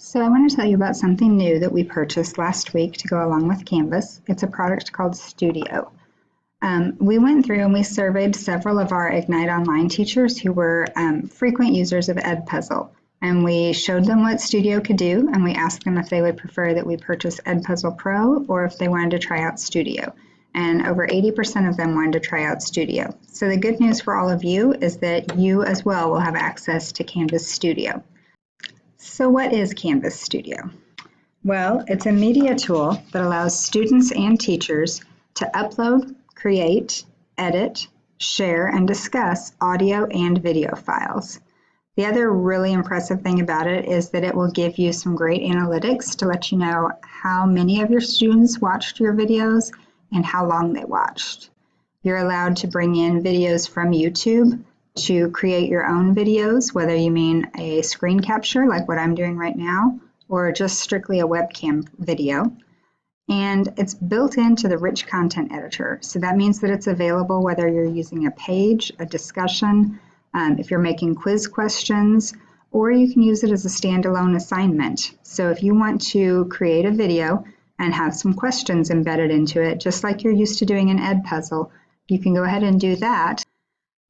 So I want to tell you about something new that we purchased last week to go along with Canvas. It's a product called Studio. We went through and we surveyed several of our Ignite Online teachers who were frequent users of Edpuzzle. And we showed them what Studio could do, and we asked them if they would prefer that we purchase Edpuzzle Pro or if they wanted to try out Studio. And over 80% of them wanted to try out Studio. So the good news for all of you is that you as well will have access to Canvas Studio. So what is Canvas Studio? Well, it's a media tool that allows students and teachers to upload, create, edit, share, and discuss audio and video files. The other really impressive thing about it is that it will give you some great analytics to let you know how many of your students watched your videos and how long they watched. You're allowed to bring in videos from YouTube to create your own videos, whether you mean a screen capture like what I'm doing right now, or just strictly a webcam video. And it's built into the Rich Content Editor. So that means that it's available whether you're using a page, a discussion, if you're making quiz questions, or you can use it as a standalone assignment. So if you want to create a video and have some questions embedded into it, just like you're used to doing in Edpuzzle, you can go ahead and do that.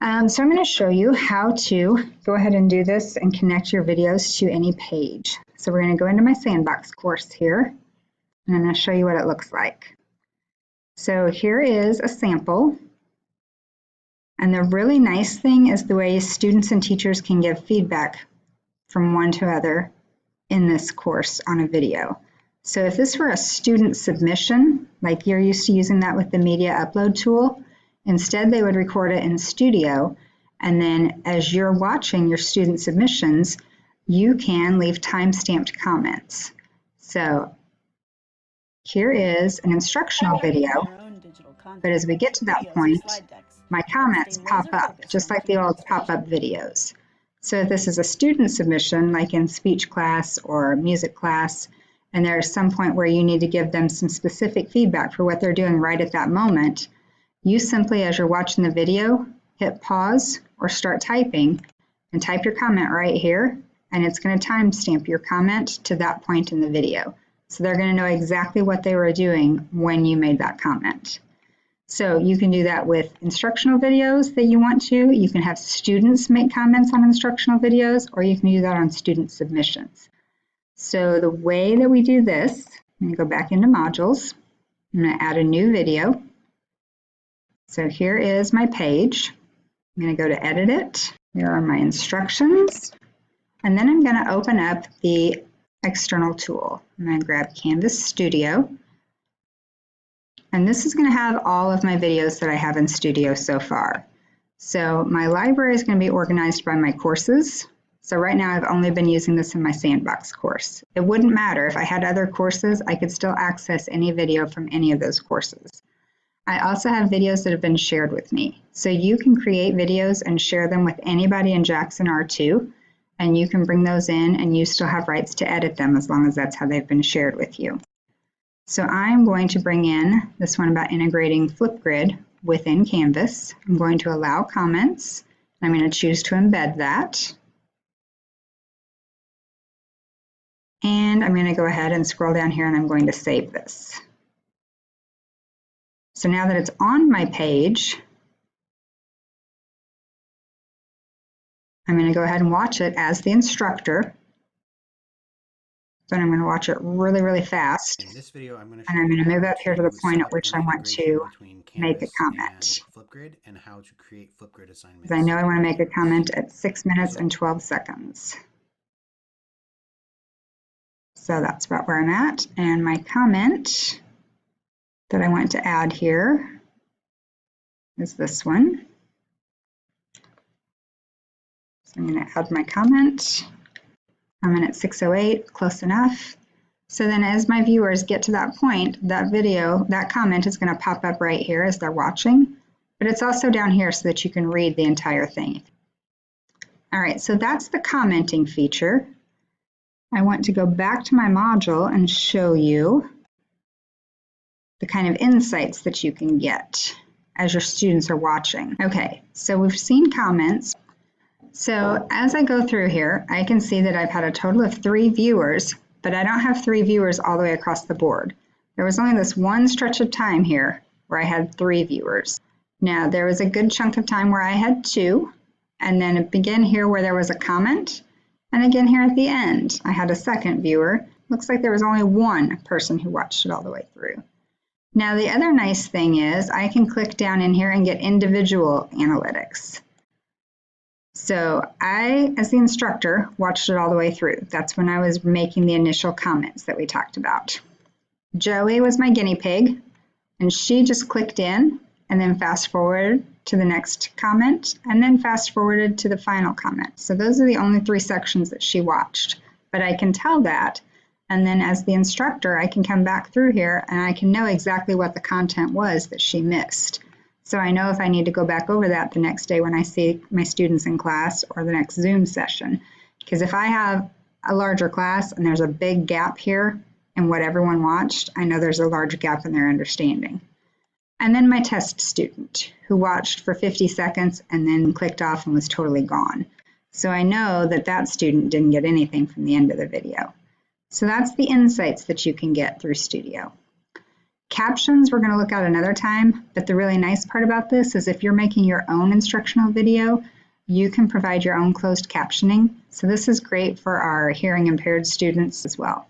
So I'm going to show you how to go ahead and do this and connect your videos to any page. So we're going to go into my Sandbox course here, and I'm going to show you what it looks like. So here is a sample. And the really nice thing is the way students and teachers can give feedback from one to other in this course on a video. So if this were a student submission, like you're used to using that with the media upload tool, instead they would record it in Studio, and then as you're watching your student submissions, you can leave time-stamped comments. So here is an instructional video, but as we get to that point, my comments pop up, just like the old pop-up videos. So if this is a student submission, like in speech class or music class, and there's some point where you need to give them some specific feedback for what they're doing right at that moment, you simply, as you're watching the video, hit pause or start typing and type your comment right here, and it's going to timestamp your comment to that point in the video. So they're going to know exactly what they were doing when you made that comment. So you can do that with instructional videos that you want to. You can have students make comments on instructional videos, or you can do that on student submissions. So the way that we do this, I'm going to go back into modules. I'm going to add a new video. So here is my page. I'm going to go to edit it. Here are my instructions. And then I'm going to open up the external tool. I'm going to grab Canvas Studio. And this is going to have all of my videos that I have in Studio so far. So my library is going to be organized by my courses. So right now I've only been using this in my Sandbox course. It wouldn't matter if I had other courses, I could still access any video from any of those courses. I also have videos that have been shared with me. So you can create videos and share them with anybody in Jackson R2, and you can bring those in and you still have rights to edit them as long as that's how they've been shared with you. So I'm going to bring in this one about integrating Flipgrid within Canvas. I'm going to allow comments. I'm going to choose to embed that. And I'm going to go ahead and scroll down here and I'm going to save this. So now that it's on my page, I'm going to go ahead and watch it as the instructor. But I'm going to watch it really, really fast. In this video, I'm going to move up here to the point at which I want to make a comment. Flipgrid and how to create Flipgrid assignments. Because I know I want to make a comment at 6 minutes and 12 seconds. So that's about where I'm at. And my comment that I want to add here is this one. So I'm going to add my comment. I'm in at 6:08, close enough. So then as my viewers get to that point, that video, that comment is going to pop up right here as they're watching, but it's also down here so that you can read the entire thing. All right, so that's the commenting feature. I want to go back to my module and show you the kind of insights that you can get as your students are watching. Okay, so we've seen comments. So as I go through here, I can see that I've had a total of 3 viewers, but I don't have 3 viewers all the way across the board. There was only this one stretch of time here where I had 3 viewers. Now, there was a good chunk of time where I had 2, and then again here where there was a comment, and again here at the end, I had a second viewer. Looks like there was only 1 person who watched it all the way through. Now, the other nice thing is I can click down in here and get individual analytics. So I, as the instructor, watched it all the way through. That's when I was making the initial comments that we talked about. Joey was my guinea pig, and she just clicked in and then fast forwarded to the next comment and then fast forwarded to the final comment. So those are the only 3 sections that she watched. But I can tell that, and then as the instructor, I can come back through here and I can know exactly what the content was that she missed. So I know if I need to go back over that the next day when I see my students in class or the next Zoom session. Because if I have a larger class and there's a big gap here in what everyone watched, I know there's a large gap in their understanding. And then my test student who watched for 50 seconds and then clicked off and was totally gone. So I know that that student didn't get anything from the end of the video. So that's the insights that you can get through Studio. Captions we're going to look at another time, but the really nice part about this is if you're making your own instructional video, you can provide your own closed captioning. So this is great for our hearing impaired students as well.